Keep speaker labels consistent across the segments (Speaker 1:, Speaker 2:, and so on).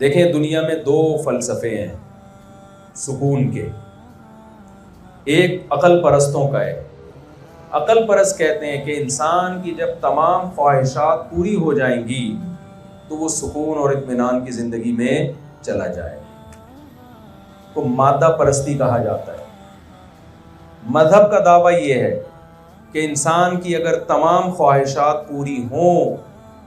Speaker 1: دیکھیں دنیا میں دو فلسفے ہیں سکون کے. ایک عقل پرستوں کا ہے. عقل پرست کہتے ہیں کہ انسان کی جب تمام خواہشات پوری ہو جائیں گی تو وہ سکون اور اطمینان کی زندگی میں چلا جائے. کو مادہ پرستی کہا جاتا ہے. مذہب کا دعویٰ یہ ہے کہ انسان کی اگر تمام خواہشات پوری ہوں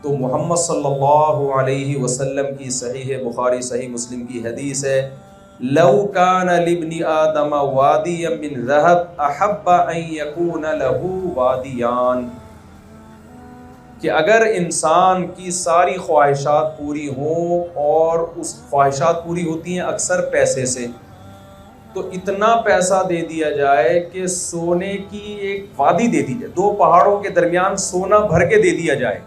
Speaker 1: تو محمد صلی اللہ علیہ وسلم کی صحیح بخاری صحیح مسلم کی حدیث ہے لو کان لابن آدم وادیا من ذهب احب ان یکون له وادیان، کہ اگر انسان کی ساری خواہشات پوری ہوں اور اس خواہشات پوری ہوتی ہیں اکثر پیسے سے، تو اتنا پیسہ دے دیا جائے کہ سونے کی ایک وادی دے دی جائے، دو پہاڑوں کے درمیان سونا بھر کے دے دیا جائے.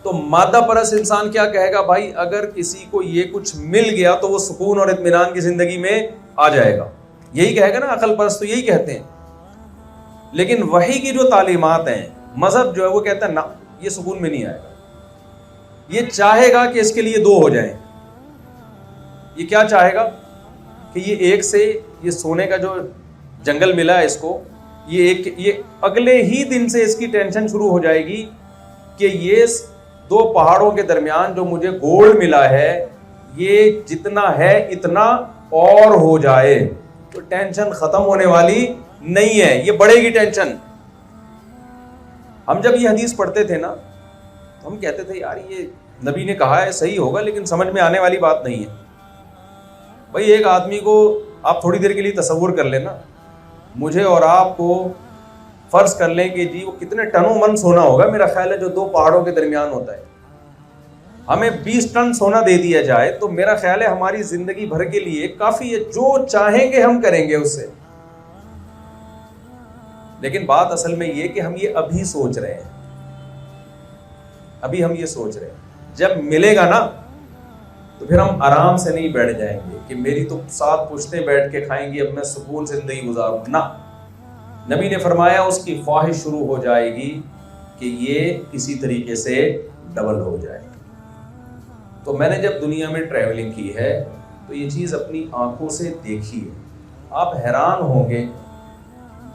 Speaker 1: تو مادہ پرست انسان کیا کہے گا؟ بھائی اگر کسی کو یہ کچھ مل گیا تو وہ سکون اور اطمینان کی زندگی میں آ جائے گا. یہی کہے گا نا عقل پرست، تو یہی کہتے ہیں. لیکن وحی کی جو تعلیمات ہیں، مذہب جو ہے وہ کہتا ہے نہ، یہ سکون میں نہیں آئے گا. یہ چاہے گا کہ اس کے لیے دو ہو جائیں. یہ کیا چاہے گا کہ یہ ایک سے یہ سونے کا جو جنگل ملا ہے اس کو، یہ اگلے ہی دن سے اس کی ٹینشن شروع ہو جائے گی کہ یہ دو پہاڑوں کے درمیان جو مجھے گولڈ ملا ہے یہ جتنا ہے اتنا اور ہو جائے. تو ٹینشن ختم ہونے والی نہیں ہے، یہ بڑھے گی ٹینشن. ہم جب یہ حدیث پڑھتے تھے نا تو ہم کہتے تھے یار یہ نبی نے کہا ہے صحیح ہوگا لیکن سمجھ میں آنے والی بات نہیں ہے. بھائی ایک آدمی کو آپ تھوڑی دیر کے لیے تصور کر لینا، مجھے اور آپ کو فرض کر لیں کہ جی وہ کتنے ٹنوں من سونا ہوگا، میرا خیال ہے جو دو پہاڑوں کے درمیان ہوتا ہے، ہمیں 20 ٹن سونا دے دیا جائے تو میرا خیال ہے ہماری زندگی بھر کے لیے کافی ہے، جو چاہیں گے ہم کریں گے اس سے. لیکن بات اصل میں یہ کہ ہم یہ ابھی سوچ رہے ہیں، ابھی ہم یہ سوچ رہے ہیں. جب ملے گا نا تو پھر ہم آرام سے نہیں بیٹھ جائیں گے کہ میری تو 7 پشتیں بیٹھ کے کھائیں گی، اب میں سکون سے زندگی گزاروں. نہ، نبی نے فرمایا اس کی خواہش شروع ہو جائے گی کہ یہ اسی طریقے سے ڈبل ہو جائے. تو میں نے جب دنیا میں ٹریولنگ کی ہے تو یہ چیز اپنی آنکھوں سے دیکھی ہے. آپ حیران ہوں گے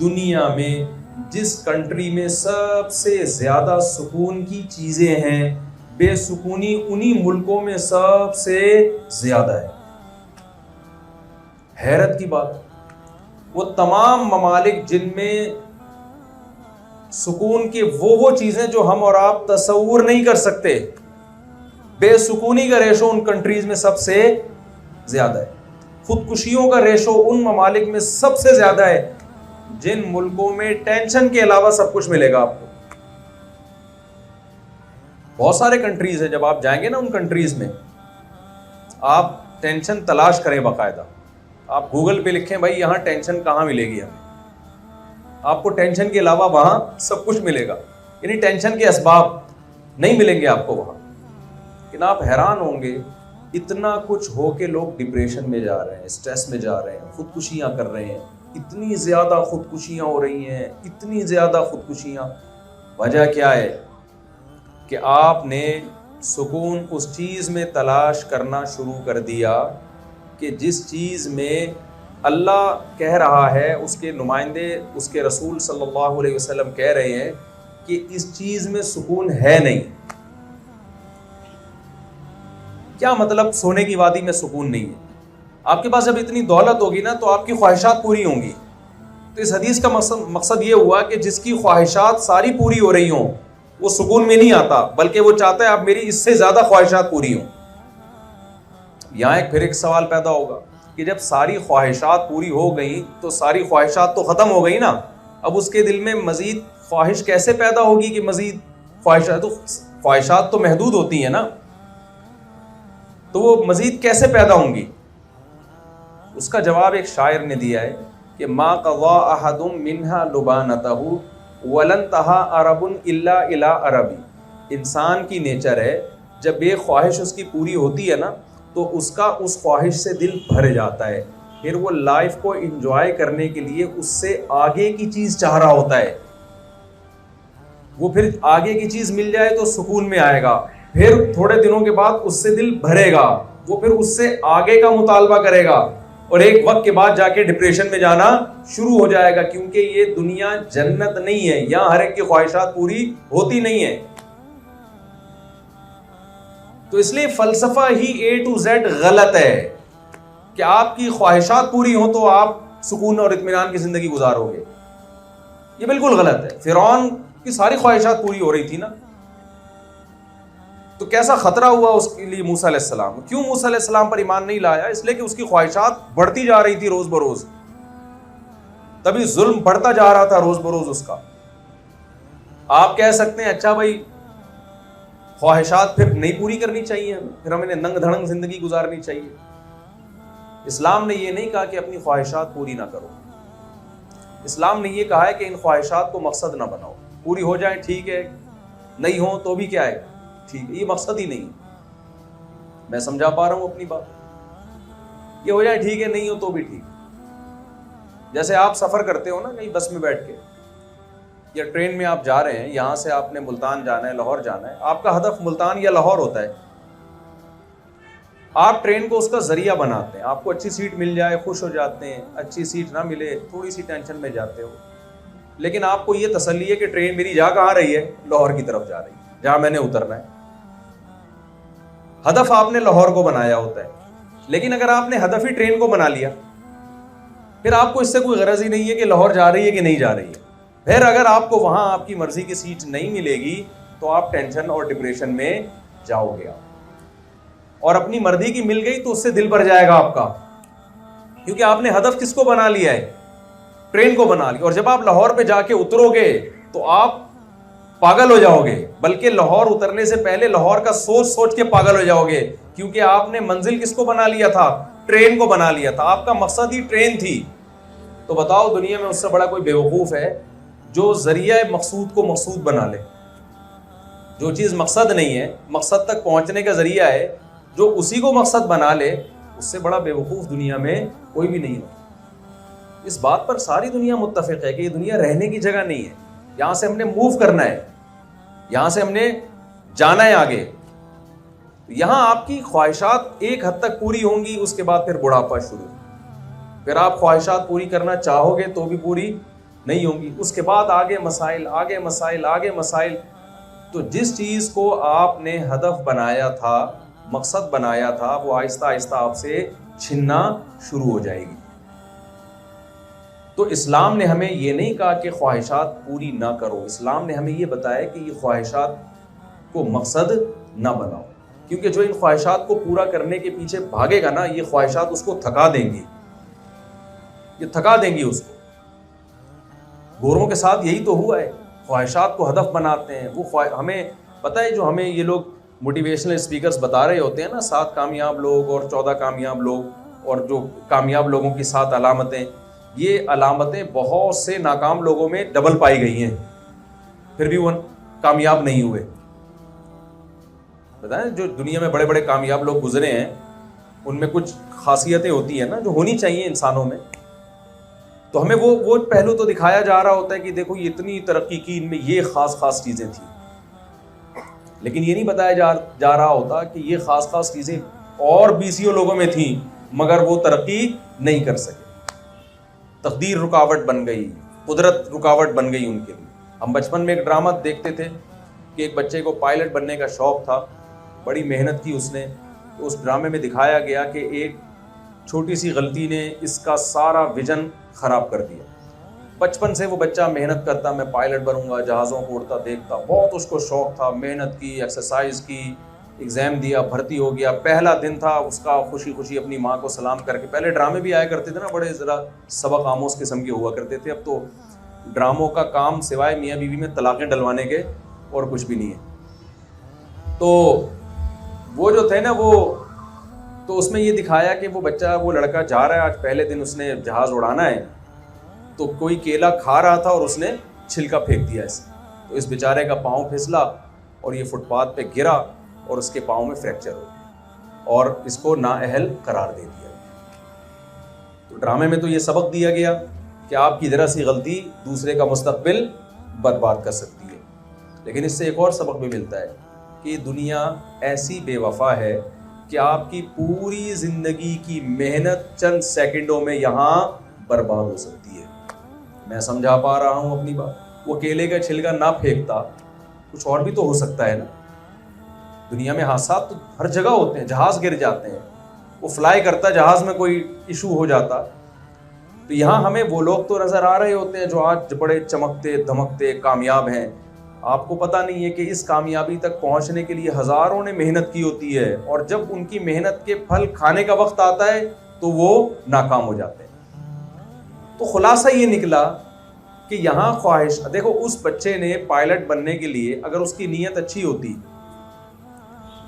Speaker 1: دنیا میں جس کنٹری میں سب سے زیادہ سکون کی چیزیں ہیں، بے سکونی انہی ملکوں میں سب سے زیادہ ہے. حیرت کی بات، وہ تمام ممالک جن میں سکون کی وہ چیزیں جو ہم اور آپ تصور نہیں کر سکتے، بے سکونی کا ریشو ان کنٹریز میں سب سے زیادہ ہے. خودکشیوں کا ریشو ان ممالک میں سب سے زیادہ ہے جن ملکوں میں ٹینشن کے علاوہ سب کچھ ملے گا آپ کو. بہت سارے کنٹریز ہیں، جب آپ جائیں گے نا ان کنٹریز میں آپ ٹینشن تلاش کریں باقاعدہ. آپ گوگل پہ لکھیں بھائی یہاں ٹینشن کہاں ملے گی ہمیں، آپ کو ٹینشن کے علاوہ وہاں سب کچھ ملے گا. یعنی ٹینشن کے اسباب نہیں ملیں گے آپ کو وہاں. لیکن آپ حیران ہوں گے اتنا کچھ ہو کے لوگ ڈپریشن میں جا رہے ہیں، اسٹریس میں جا رہے ہیں، خودکشیاں کر رہے ہیں. اتنی زیادہ خودکشیاں ہو رہی ہیں، اتنی زیادہ خودکشیاں. وجہ کیا ہے کہ آپ نے سکون اس چیز میں تلاش کرنا شروع کر دیا کہ جس چیز میں اللہ کہہ رہا ہے، اس کے نمائندے اس کے رسول صلی اللہ علیہ وسلم کہہ رہے ہیں کہ اس چیز میں سکون ہے نہیں. کیا مطلب سونے کی وادی میں سکون نہیں ہے؟ آپ کے پاس جب اتنی دولت ہوگی نا تو آپ کی خواہشات پوری ہوں گی. تو اس حدیث کا مقصد یہ ہوا کہ جس کی خواہشات ساری پوری ہو رہی ہوں وہ سکون میں نہیں آتا، بلکہ وہ چاہتا ہے اب میری اس سے زیادہ خواہشات پوری ہوں. یہاں پھر ایک سوال پیدا ہوگا کہ جب ساری خواہشات پوری ہو گئی تو ساری خواہشات تو ختم ہو گئی نا، اب اس کے دل میں مزید خواہش کیسے پیدا ہوگی کہ مزید خواہشات تو محدود ہوتی ہیں نا، تو وہ مزید کیسے پیدا ہوں گی؟ اس کا جواب ایک شاعر نے دیا ہے کہ ما قضا احد منها لبانته ولن تہا عرب الا الى عربی. انسان کی نیچر ہے جب ایک خواہش اس کی پوری ہوتی ہے نا تو اس کا اس خواہش سے دل بھر جاتا ہے، پھر وہ لائف کو انجوائے کرنے کے لیے اس سے آگے کی چیز چاہ رہا ہوتا ہے. وہ پھر آگے کی چیز مل جائے تو سکون میں آئے گا، پھر تھوڑے دنوں کے بعد اس سے دل بھرے گا, وہ پھر اس سے آگے کا مطالبہ کرے گا, اور ایک وقت کے بعد جا کے ڈپریشن میں جانا شروع ہو جائے گا, کیونکہ یہ دنیا جنت نہیں ہے, یہاں ہر ایک کی خواہشات پوری ہوتی نہیں ہے. تو اس لیے فلسفہ ہی A to Z غلط ہے کہ آپ کی خواہشات پوری ہوں تو آپ سکون اور اطمینان کی زندگی گزارو گے. یہ بالکل غلط ہے. فرعون کی ساری خواہشات پوری ہو رہی تھی نا, تو کیسا خطرہ ہوا اس کے لیے موسیٰ علیہ السلام. کیوں موسیٰ علیہ السلام پر ایمان نہیں لایا؟ اس لیے کہ اس کی خواہشات بڑھتی جا رہی تھی روز بروز, تبھی ظلم بڑھتا جا رہا تھا روز بروز اس کا. آپ کہہ سکتے ہیں اچھا بھائی خواہشات پھر نہیں پوری کرنی چاہیے, پھر ہمیں ننگ دھڑنگ زندگی گزارنی چاہیے. اسلام نے یہ نہیں کہا کہ اپنی خواہشات پوری نہ کرو. اسلام نے یہ کہا ہے کہ ان خواہشات کو مقصد نہ بناؤ, پوری ہو جائیں ٹھیک ہے, نہیں ہو تو بھی کیا ہے ٹھیک ہے, یہ مقصد ہی نہیں. میں سمجھا پا رہا ہوں اپنی بات؟ یہ ہو جائے ٹھیک ہے, نہیں ہو تو بھی ٹھیک. جیسے آپ سفر کرتے ہو نا کہیں بس میں بیٹھ کے یا ٹرین میں آپ جا رہے ہیں, یہاں سے آپ نے ملتان جانا ہے, لاہور جانا ہے, آپ کا ہدف ملتان یا لاہور ہوتا ہے. آپ ٹرین کو اس کا ذریعہ بناتے ہیں, آپ کو اچھی سیٹ مل جائے خوش ہو جاتے ہیں, اچھی سیٹ نہ ملے تھوڑی سی ٹینشن میں جاتے ہو, لیکن آپ کو یہ تسلی ہے کہ ٹرین میری جا کہاں رہی ہے, لاہور کی طرف جا رہی ہے جہاں میں نے اترنا ہے. ہدف آپ نے لاہور کو بنایا ہوتا ہے, لیکن اگر آپ نے ہدف ہی ٹرین کو بنا لیا پھر آپ کو اس سے کوئی غرض ہی نہیں ہے کہ لاہور جا رہی ہے کہ نہیں جا رہی ہے. پھر اگر آپ کو وہاں آپ کی مرضی کی سیٹ نہیں ملے گی تو آپ ٹینشن اور ڈپریشن میں جاؤ گے, اور اپنی مرضی کی مل گئی تو اس سے دل بھر جائے گا آپ کا, کیونکہ آپ نے ہدف کس کو بنا لیا ہے, ٹرین کو بنا لیا. اور جب آپ لاہور پہ جا کے اترو گے تو آپ پاگل ہو جاؤ گے, بلکہ لاہور اترنے سے پہلے لاہور کا سوچ سوچ کے پاگل ہو جاؤ گے, کیونکہ آپ نے منزل کس کو بنا لیا تھا, ٹرین کو بنا لیا تھا. آپ کا مقصد ہی ٹرین تھی. تو بتاؤ دنیا میں اس سے بڑا کوئی بیوقوف ہے جو ذریعہ مقصود کو مقصود بنا لے؟ جو چیز مقصد نہیں ہے, مقصد تک پہنچنے کا ذریعہ ہے, جو اسی کو مقصد بنا لے, اس سے بڑا بیوقوف دنیا میں کوئی بھی نہیں ہو. اس بات پر ساری دنیا متفق ہے کہ یہ دنیا رہنے کی جگہ نہیں ہے, یہاں سے ہم نے موو کرنا ہے, یہاں سے ہم نے جانا ہے آگے. یہاں آپ کی خواہشات ایک حد تک پوری ہوں گی, اس کے بعد پھر بڑھاپا شروع, پھر آپ خواہشات پوری کرنا چاہو گے تو بھی پوری نہیں ہوں گی, اس کے بعد آگے مسائل آگے مسائل آگے مسائل. تو جس چیز کو آپ نے ہدف بنایا تھا, مقصد بنایا تھا, وہ آہستہ آہستہ آپ سے چھننا شروع ہو جائے گی. تو اسلام نے ہمیں یہ نہیں کہا کہ خواہشات پوری نہ کرو, اسلام نے ہمیں یہ بتایا کہ یہ خواہشات کو مقصد نہ بناؤ, کیونکہ جو ان خواہشات کو پورا کرنے کے پیچھے بھاگے گا نا, یہ خواہشات اس کو تھکا دیں گی, یہ تھکا دیں گی اس کو. گوروں کے ساتھ یہی تو ہوا ہے, خواہشات کو ہدف بناتے ہیں. وہ ہمیں پتہ ہے جو ہمیں یہ لوگ موٹیویشنل اسپیکرز بتا رہے ہوتے ہیں نا, 7 کامیاب لوگ اور 14 کامیاب لوگ, اور جو کامیاب لوگوں کی 7 علامتیں, یہ علامتیں بہت سے ناکام لوگوں میں ڈبل پائی گئی ہیں, پھر بھی وہ کامیاب نہیں ہوئے. بتائیں جو دنیا میں بڑے بڑے کامیاب لوگ گزرے ہیں ان میں کچھ خاصیتیں ہوتی ہیں نا جو ہونی چاہیے انسانوں میں, تو ہمیں وہ پہلو تو دکھایا جا رہا ہوتا ہے کہ دیکھو یہ اتنی ترقی کی, ان میں یہ خاص چیزیں تھیں, لیکن یہ نہیں بتایا جا رہا ہوتا کہ یہ خاص چیزیں اور 20 لوگوں میں تھیں مگر وہ ترقی نہیں کر سکے. تقدیر رکاوٹ بن گئی, قدرت رکاوٹ بن گئی ان کے لیے. ہم بچپن میں ایک ڈرامہ دیکھتے تھے کہ ایک بچے کو پائلٹ بننے کا شوق تھا, بڑی محنت کی اس نے, تو اس ڈرامے میں دکھایا گیا کہ ایک چھوٹی سی غلطی نے اس کا سارا ویژن خراب کر دیا. بچپن سے وہ بچہ محنت کرتا, میں پائلٹ بنوں گا, جہازوں کو اڑتا دیکھتا, بہت اس کو شوق تھا, محنت کی, ایکسرسائز کی, ایگزام دیا, بھرتی ہو گیا. پہلا دن تھا اس کا, خوشی اپنی ماں کو سلام کر کے. پہلے ڈرامے بھی آیا کرتے تھے نا, بڑے ذرا سبق آموز قسم کے ہوا کرتے تھے. اب تو ڈراموں کا کام سوائے میاں بیوی میں طلاقیں ڈلوانے کے اور کچھ بھی نہیں ہے. تو وہ جو تھے نا وہ, تو اس میں یہ دکھایا کہ وہ بچہ, وہ لڑکا جا رہا ہے, آج پہلے دن اس نے جہاز اڑانا ہے, تو کوئی کیلا کھا رہا تھا اور اس نے چھلکا پھینک دیا اسے, تو اس بیچارے کا پاؤں پھسلا اور یہ فٹ پاتھ پہ گرا اور اس کے پاؤں میں فریکچر ہو گیا اور اس کو نااہل قرار دے دیا. تو ڈرامے میں تو یہ سبق دیا گیا کہ آپ کی ذرا سی غلطی دوسرے کا مستقبل برباد کر سکتی ہے, لیکن اس سے ایک اور سبق بھی ملتا ہے یہ دنیا ایسی بے وفا ہے کہ آپ کی پوری زندگی کی محنت چند سیکنڈوں میں یہاں برباد ہو سکتی ہے. میں سمجھا پا رہا ہوں اپنی بات؟ وہ کیلے کا چھلکا نہ پھینکتا کچھ اور بھی تو ہو سکتا ہے نا. دنیا میں حادثات تو ہر جگہ ہوتے ہیں, جہاز گر جاتے ہیں, وہ فلائی کرتا جہاز میں کوئی ایشو ہو جاتا. تو یہاں ہمیں وہ لوگ تو نظر آ رہے ہوتے ہیں جو آج بڑے چمکتے دھمکتے کامیاب ہیں. آپ کو پتہ نہیں ہے کہ اس کامیابی تک پہنچنے کے لیے ہزاروں نے محنت کی ہوتی ہے, اور جب ان کی محنت کے پھل کھانے کا وقت آتا ہے تو وہ ناکام ہو جاتے ہیں. تو خلاصہ یہ نکلا کہ یہاں خواہش, دیکھو اس بچے نے پائلٹ بننے کے لیے اگر اس کی نیت اچھی ہوتی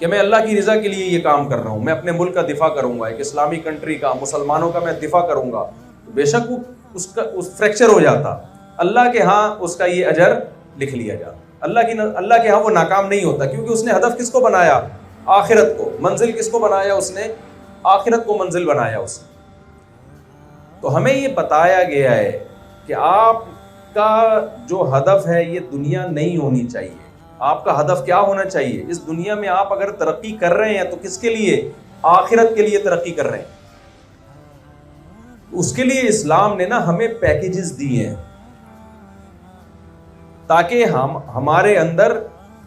Speaker 1: کہ میں اللہ کی رضا کے لیے یہ کام کر رہا ہوں, میں اپنے ملک کا دفاع کروں گا, ایک اسلامی کنٹری کا, مسلمانوں کا میں دفاع کروں گا, بے شک وہ اس کا فریکچر ہو جاتا, اللہ کے ہاں اس کا یہ اجر لکھ لیا جاتا. اللہ کے ہاں وہ ناکام نہیں ہوتا, کیونکہ اس نے ہدف کس کو بنایا؟ آخرت کو. منزل کس کو بنایا اس نے؟ آخرت کو منزل بنایا اس نے. تو ہمیں یہ بتایا گیا ہے کہ آپ کا جو ہدف ہے یہ دنیا نہیں ہونی چاہیے. آپ کا ہدف کیا ہونا چاہیے؟ اس دنیا میں آپ اگر ترقی کر رہے ہیں تو کس کے لیے؟ آخرت کے لیے ترقی کر رہے ہیں. اس کے لیے اسلام نے نا ہمیں پیکیجز دیے ہیں تاکہ ہمارے اندر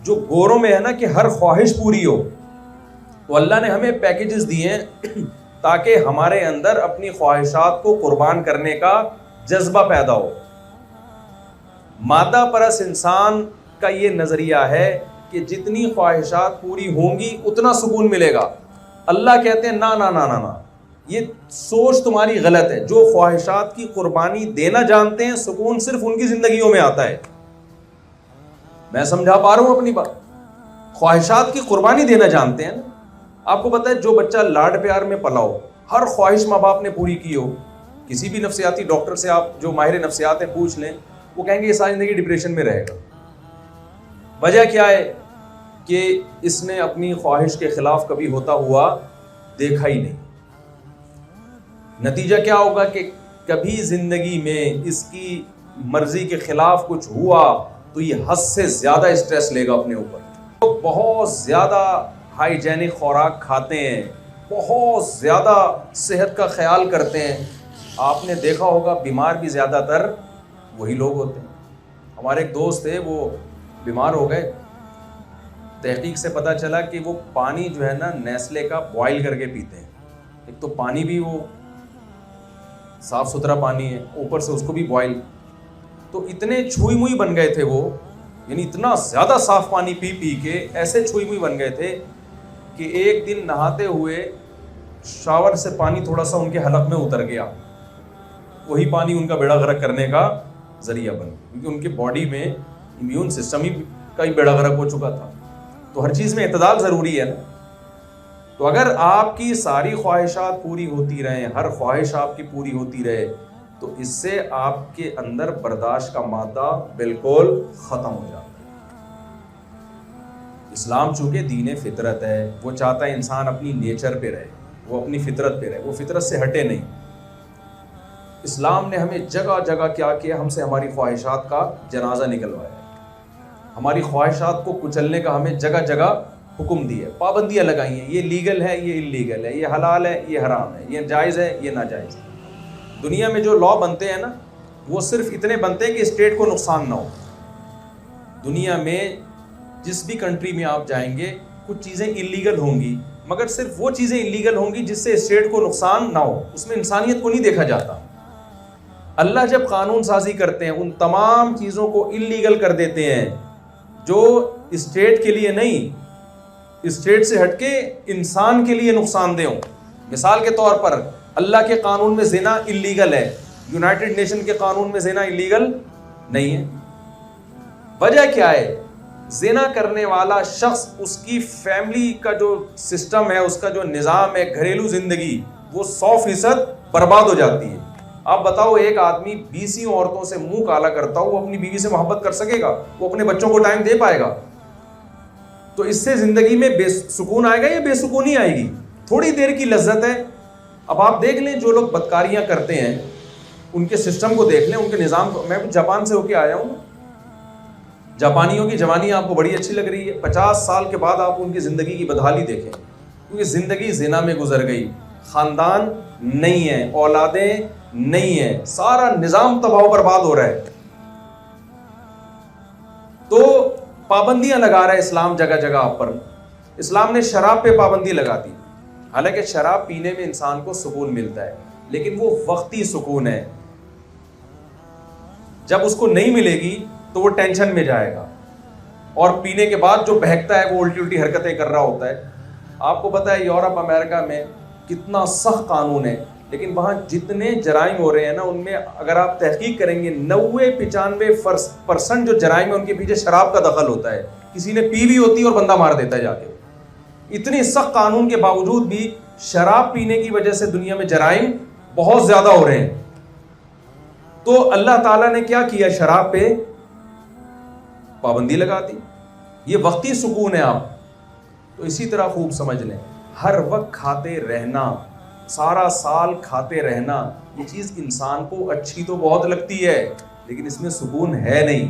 Speaker 1: جو گوروں میں ہے نا کہ ہر خواہش پوری ہو, تو اللہ نے ہمیں پیکیجز دیے ہیں تاکہ ہمارے اندر اپنی خواہشات کو قربان کرنے کا جذبہ پیدا ہو. مادہ پرست انسان کا یہ نظریہ ہے کہ جتنی خواہشات پوری ہوں گی اتنا سکون ملے گا. اللہ کہتے ہیں نا نا نا نا نا, یہ سوچ تمہاری غلط ہے. جو خواہشات کی قربانی دینا جانتے ہیں سکون صرف ان کی زندگیوں میں آتا ہے. میں سمجھا پا رہا ہوں اپنی بات؟ خواہشات کی قربانی دینا جانتے ہیں نا. آپ کو پتہ ہے جو بچہ لاڈ پیار میں پلا ہو, ہر خواہش ماں باپ نے پوری کی ہو, کسی بھی نفسیاتی ڈاکٹر سے آپ جو ماہر نفسیات ہیں پوچھ لیں, وہ کہیں گے یہ ساری زندگی ڈپریشن میں رہے گا. وجہ کیا ہے کہ اس نے اپنی خواہش کے خلاف کبھی ہوتا ہوا دیکھا ہی نہیں. نتیجہ کیا ہوگا کہ کبھی زندگی میں اس کی مرضی کے خلاف کچھ ہوا تو یہ حد سے زیادہ اسٹریس لے گا اپنے اوپر. تو بہت زیادہ ہائیجینک خوراک کھاتے ہیں, بہت زیادہ صحت کا خیال کرتے ہیں. آپ نے دیکھا ہوگا بیمار بھی زیادہ تر وہی لوگ ہوتے ہیں. ہمارے ایک دوست تھے, وہ بیمار ہو گئے. تحقیق سے پتہ چلا کہ وہ پانی جو ہے نا نیسلے کا بوائل کر کے پیتے ہیں. ایک تو پانی بھی وہ صاف ستھرا پانی ہے, اوپر سے اس کو بھی بوائل. تو اتنے چھوئی موئی بن گئے تھے وہ, یعنی اتنا زیادہ صاف پانی پی پی کے ایسے چھوئی موئی بن گئے تھے کہ ایک دن نہاتے ہوئے شاور سے پانی تھوڑا سا ان کے حلق میں اتر گیا, وہی پانی ان کا بیڑا غرق کرنے کا ذریعہ بن گیا, کیونکہ ان کے باڈی میں امیون سسٹم ہی کا ہی بیڑا غرق ہو چکا تھا. تو ہر چیز میں اعتدال ضروری ہے نا. تو اگر آپ کی ساری خواہشات پوری ہوتی رہیں, ہر خواہش آپ کی پوری ہوتی رہے, تو اس سے آپ کے اندر برداشت کا مادہ بالکل ختم ہو جاتا ہے. اسلام چونکہ دین فطرت ہے, وہ چاہتا ہے انسان اپنی نیچر پہ رہے, وہ اپنی فطرت پہ رہے, وہ فطرت سے ہٹے نہیں. اسلام نے ہمیں جگہ جگہ کیا کیا, ہم سے ہماری خواہشات کا جنازہ نکلوایا, ہماری خواہشات کو کچلنے کا ہمیں جگہ جگہ حکم دیا, پابندیاں لگائی ہیں, یہ لیگل ہے, یہ انلیگل ہے, یہ حلال ہے, یہ حرام ہے, یہ جائز ہے, یہ ناجائز ہے. دنیا میں جو لا بنتے ہیں نا وہ صرف اتنے بنتے ہیں کہ اسٹیٹ کو نقصان نہ ہو. دنیا میں جس بھی کنٹری میں آپ جائیں گے کچھ چیزیں انلیگل ہوں گی, مگر صرف وہ چیزیں انلیگل ہوں گی جس سے اسٹیٹ کو نقصان نہ ہو, اس میں انسانیت کو نہیں دیکھا جاتا. اللہ جب قانون سازی کرتے ہیں ان تمام چیزوں کو انلیگل کر دیتے ہیں جو اسٹیٹ کے لیے نہیں, اسٹیٹ سے ہٹ کے انسان کے لیے نقصان دہ ہوں. مثال کے طور پر اللہ کے قانون میں زنا انلیگل ہے, یونائٹڈ نیشن کے قانون میں زنا انلیگل نہیں ہے. وجہ کیا ہے؟ زنا کرنے والا شخص, اس کی فیملی کا جو سسٹم ہے, اس کا جو نظام ہے, گھریلو زندگی, وہ 100% برباد ہو جاتی ہے. آپ بتاؤ ایک آدمی 20 عورتوں سے منہ کالا کرتا ہو, وہ اپنی بیوی سے محبت کر سکے گا؟ وہ اپنے بچوں کو ٹائم دے پائے گا؟ تو اس سے زندگی میں بے سکون آئے گا یا بے سکونی آئے گی؟ تھوڑی دیر کی لذت ہے. اب آپ دیکھ لیں جو لوگ بدکاریاں کرتے ہیں ان کے سسٹم کو دیکھ لیں, ان کے نظام کو. میں بھی جاپان سے ہو کے آیا ہوں. جاپانیوں کی جوانی آپ کو بڑی اچھی لگ رہی ہے, 50 سال کے بعد آپ ان کی زندگی کی بدحالی دیکھیں, کیونکہ زندگی زنا میں گزر گئی, خاندان نہیں ہے, اولادیں نہیں ہیں, سارا نظام تباہ و برباد ہو رہا ہے. تو پابندیاں لگا رہا ہے اسلام جگہ جگہ پر. اسلام نے شراب پہ پابندی لگا دی, حالانکہ شراب پینے میں انسان کو سکون ملتا ہے, لیکن وہ وقتی سکون ہے. جب اس کو نہیں ملے گی تو وہ ٹینشن میں جائے گا, اور پینے کے بعد جو بہکتا ہے وہ الٹی الٹی حرکتیں کر رہا ہوتا ہے. آپ کو پتا ہے یورپ امریکہ میں کتنا سخت قانون ہے, لیکن وہاں جتنے جرائم ہو رہے ہیں نا, ان میں اگر آپ تحقیق کریں گے 90-95% جو جرائم ہے ان کے پیچھے شراب کا دخل ہوتا ہے. کسی نے پی بھی ہوتی ہے اور بندہ مار دیتا ہے جا کے. اتنی سخت قانون کے باوجود بھی شراب پینے کی وجہ سے دنیا میں جرائم بہت زیادہ ہو رہے ہیں. تو اللہ تعالیٰ نے کیا کیا, شراب پہ پابندی لگا دی. یہ وقتی سکون ہے آپ. تو اسی طرح خوب سمجھ لیں, ہر وقت کھاتے رہنا, سارا سال کھاتے رہنا, یہ چیز انسان کو اچھی تو بہت لگتی ہے, لیکن اس میں سکون ہے نہیں.